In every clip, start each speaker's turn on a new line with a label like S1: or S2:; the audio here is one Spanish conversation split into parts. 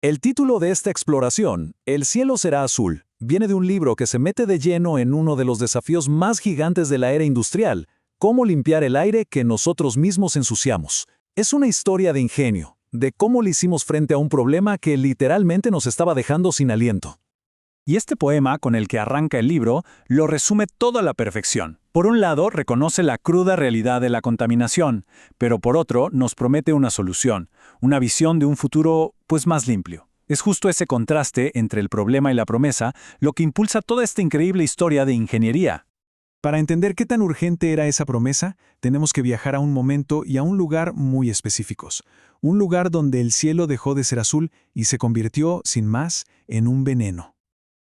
S1: El título de esta exploración, El cielo será azul, viene de un libro que se mete de lleno en uno de los desafíos más gigantes de la era industrial: cómo limpiar el aire que nosotros mismos ensuciamos. Es una historia de ingenio, de cómo le hicimos frente a un problema que literalmente nos estaba dejando sin aliento.
S2: Y este poema, con el que arranca el libro, lo resume todo a la perfección. Por un lado, reconoce la cruda realidad de la contaminación, pero por otro, nos promete una solución, una visión de un futuro, pues, más limpio. Es justo ese contraste entre el problema y la promesa lo que impulsa toda esta increíble historia de ingeniería.
S3: Para entender qué tan urgente era esa promesa, tenemos que viajar a un momento y a un lugar muy específicos. Un lugar donde el cielo dejó de ser azul y se convirtió, sin más, en un veneno.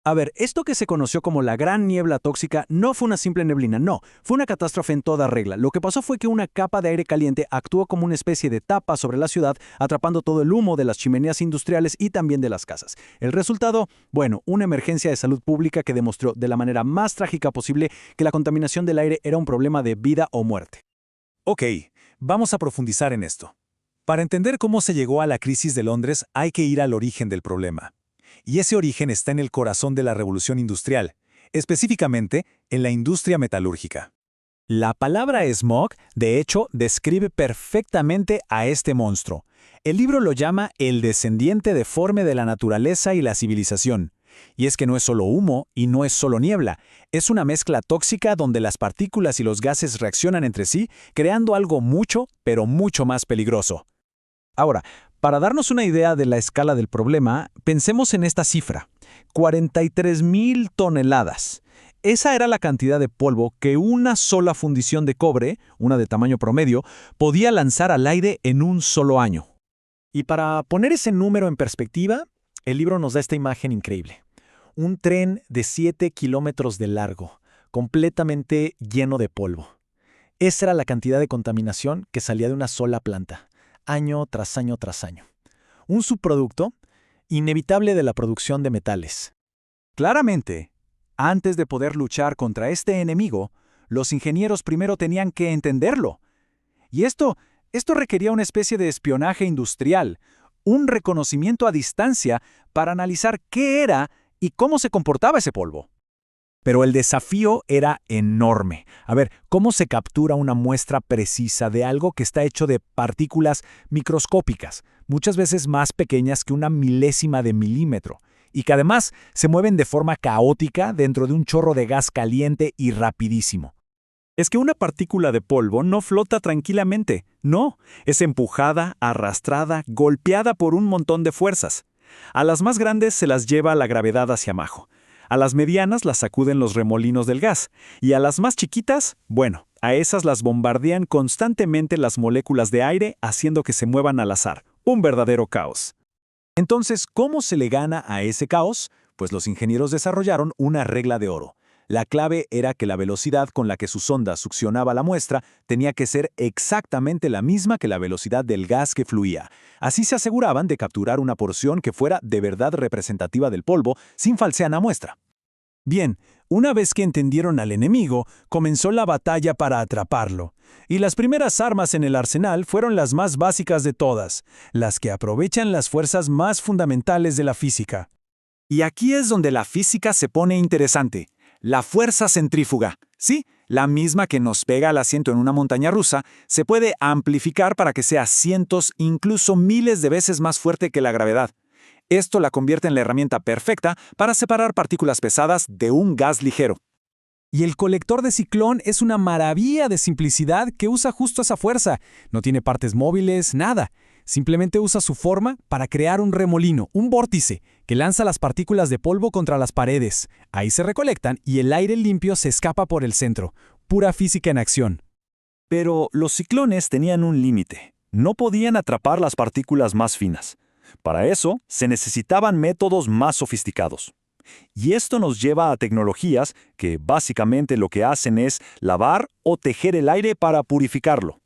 S2: A ver, esto que se conoció como la gran niebla tóxica no fue una simple neblina, no, fue una catástrofe en toda regla. Lo que pasó fue que una capa de aire caliente actuó como una especie de tapa sobre la ciudad, atrapando todo el humo de las chimeneas industriales y también de las casas. El resultado, bueno, una emergencia de salud pública que demostró de la manera más trágica posible que la contaminación del aire era un problema de vida o muerte.
S1: Ok, vamos a profundizar en esto. Para entender cómo se llegó a la crisis de Londres, hay que ir al origen del problema. Y ese origen está en el corazón de la revolución industrial, específicamente en la industria metalúrgica.
S2: La palabra smog, de hecho, describe perfectamente a este monstruo. El libro lo llama el descendiente deforme de la naturaleza y la civilización. Y es que no es solo humo y no es solo niebla, es una mezcla tóxica donde las partículas y los gases reaccionan entre sí, creando algo mucho, pero mucho más peligroso. Ahora, para darnos una idea de la escala del problema, pensemos en esta cifra: 43.000 toneladas. Esa era la cantidad de polvo que una sola fundición de cobre, una de tamaño promedio, podía lanzar al aire en un solo año. Y para poner ese número en perspectiva, el libro nos da esta imagen increíble. Un tren de 7 kilómetros de largo, completamente lleno de polvo. Esa era la cantidad de contaminación que salía de una sola planta, año tras año tras año. Un subproducto inevitable de la producción de metales. Claramente, antes de poder luchar contra este enemigo, los ingenieros primero tenían que entenderlo. Y esto requería una especie de espionaje industrial, un reconocimiento a distancia para analizar qué era y cómo se comportaba ese polvo. Pero el desafío era enorme. A ver, ¿cómo se captura una muestra precisa de algo que está hecho de partículas microscópicas, muchas veces más pequeñas que una milésima de milímetro, y que además se mueven de forma caótica dentro de un chorro de gas caliente y rapidísimo? Es que una partícula de polvo no flota tranquilamente, no, es empujada, arrastrada, golpeada por un montón de fuerzas. A las más grandes se las lleva la gravedad hacia abajo. A las medianas las sacuden los remolinos del gas, y a las más chiquitas, bueno, a esas las bombardean constantemente las moléculas de aire haciendo que se muevan al azar. Un verdadero caos. Entonces, ¿cómo se le gana a ese caos? Pues los ingenieros desarrollaron una regla de oro. La clave era que la velocidad con la que su sonda succionaba la muestra tenía que ser exactamente la misma que la velocidad del gas que fluía. Así se aseguraban de capturar una porción que fuera de verdad representativa del polvo, sin falsear la muestra. Bien, una vez que entendieron al enemigo, comenzó la batalla para atraparlo. Y las primeras armas en el arsenal fueron las más básicas de todas, las que aprovechan las fuerzas más fundamentales de la física. Y aquí es donde la física se pone interesante. La fuerza centrífuga, sí, la misma que nos pega al asiento en una montaña rusa, se puede amplificar para que sea cientos, incluso miles de veces más fuerte que la gravedad. Esto la convierte en la herramienta perfecta para separar partículas pesadas de un gas ligero. Y el colector de ciclón es una maravilla de simplicidad que usa justo esa fuerza. No tiene partes móviles, nada. Simplemente usa su forma para crear un remolino, un vórtice, que lanza las partículas de polvo contra las paredes. Ahí se recolectan y el aire limpio se escapa por el centro. Pura física en acción.
S4: Pero los ciclones tenían un límite. No podían atrapar las partículas más finas. Para eso, se necesitaban métodos más sofisticados. Y esto nos lleva a tecnologías que básicamente lo que hacen es lavar o tejer el aire para purificarlo.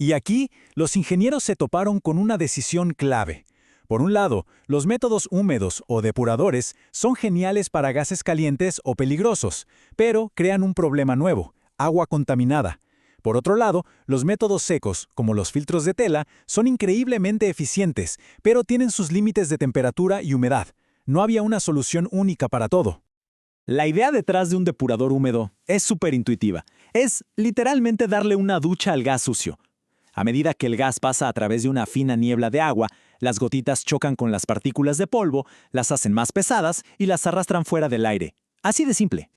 S1: Y aquí, los ingenieros se toparon con una decisión clave. Por un lado, los métodos húmedos o depuradores son geniales para gases calientes o peligrosos, pero crean un problema nuevo: agua contaminada.
S2: Por otro lado, los métodos secos, como los filtros de tela, son increíblemente eficientes, pero tienen sus límites de temperatura y humedad. No había una solución única para todo. La idea detrás de un depurador húmedo es súper intuitiva. Es literalmente darle una ducha al gas sucio. A medida que el gas pasa a través de una fina niebla de agua, las gotitas chocan con las partículas de polvo, las hacen más pesadas y las arrastran fuera del aire. Así de simple.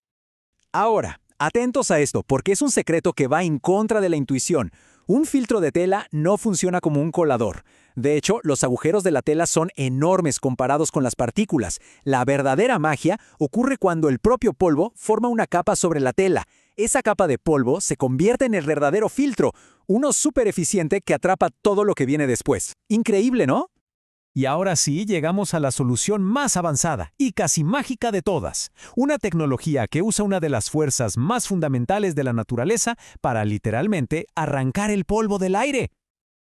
S2: Ahora, atentos a esto, porque es un secreto que va en contra de la intuición. Un filtro de tela no funciona como un colador. De hecho, los agujeros de la tela son enormes comparados con las partículas. La verdadera magia ocurre cuando el propio polvo forma una capa sobre la tela. Esa capa de polvo se convierte en el verdadero filtro, uno súper eficiente que atrapa todo lo que viene después. Increíble, ¿no?
S5: Y ahora sí llegamos a la solución más avanzada y casi mágica de todas. Una tecnología que usa una de las fuerzas más fundamentales de la naturaleza para literalmente arrancar el polvo del aire.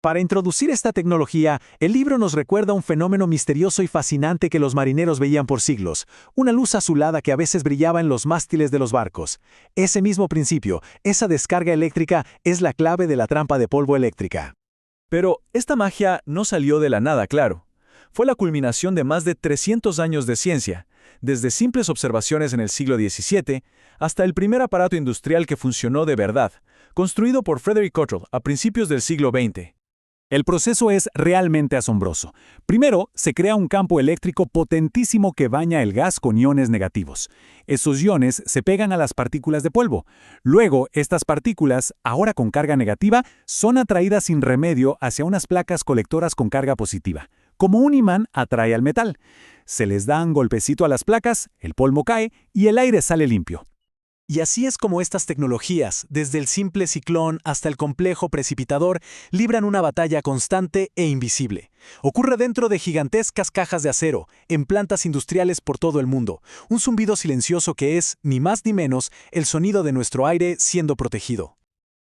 S2: Para introducir esta tecnología, el libro nos recuerda un fenómeno misterioso y fascinante que los marineros veían por siglos, una luz azulada que a veces brillaba en los mástiles de los barcos. Ese mismo principio, esa descarga eléctrica, es la clave de la trampa de polvo eléctrica.
S4: Pero esta magia no salió de la nada, claro. Fue la culminación de más de 300 años de ciencia, desde simples observaciones en el siglo XVII hasta el primer aparato industrial que funcionó de verdad, construido por Frederick Cottrell a principios del siglo XX.
S1: El proceso es realmente asombroso. Primero, se crea un campo eléctrico potentísimo que baña el gas con iones negativos. Esos iones se pegan a las partículas de polvo. Luego, estas partículas, ahora con carga negativa, son atraídas sin remedio hacia unas placas colectoras con carga positiva. Como un imán atrae al metal. Se les da un golpecito a las placas, el polvo cae y el aire sale limpio.
S2: Y así es como estas tecnologías, desde el simple ciclón hasta el complejo precipitador, libran una batalla constante e invisible. Ocurre dentro de gigantescas cajas de acero, en plantas industriales por todo el mundo. Un zumbido silencioso que es, ni más ni menos, el sonido de nuestro aire siendo protegido.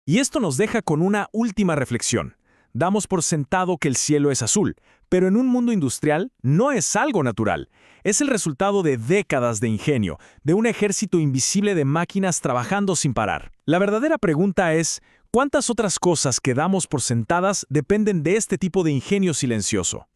S5: Y esto nos deja con una última reflexión. Damos por sentado que el cielo es azul, pero en un mundo industrial no es algo natural. Es el resultado de décadas de ingenio, de un ejército invisible de máquinas trabajando sin parar. La verdadera pregunta es, ¿cuántas otras cosas que damos por sentadas dependen de este tipo de ingenio silencioso?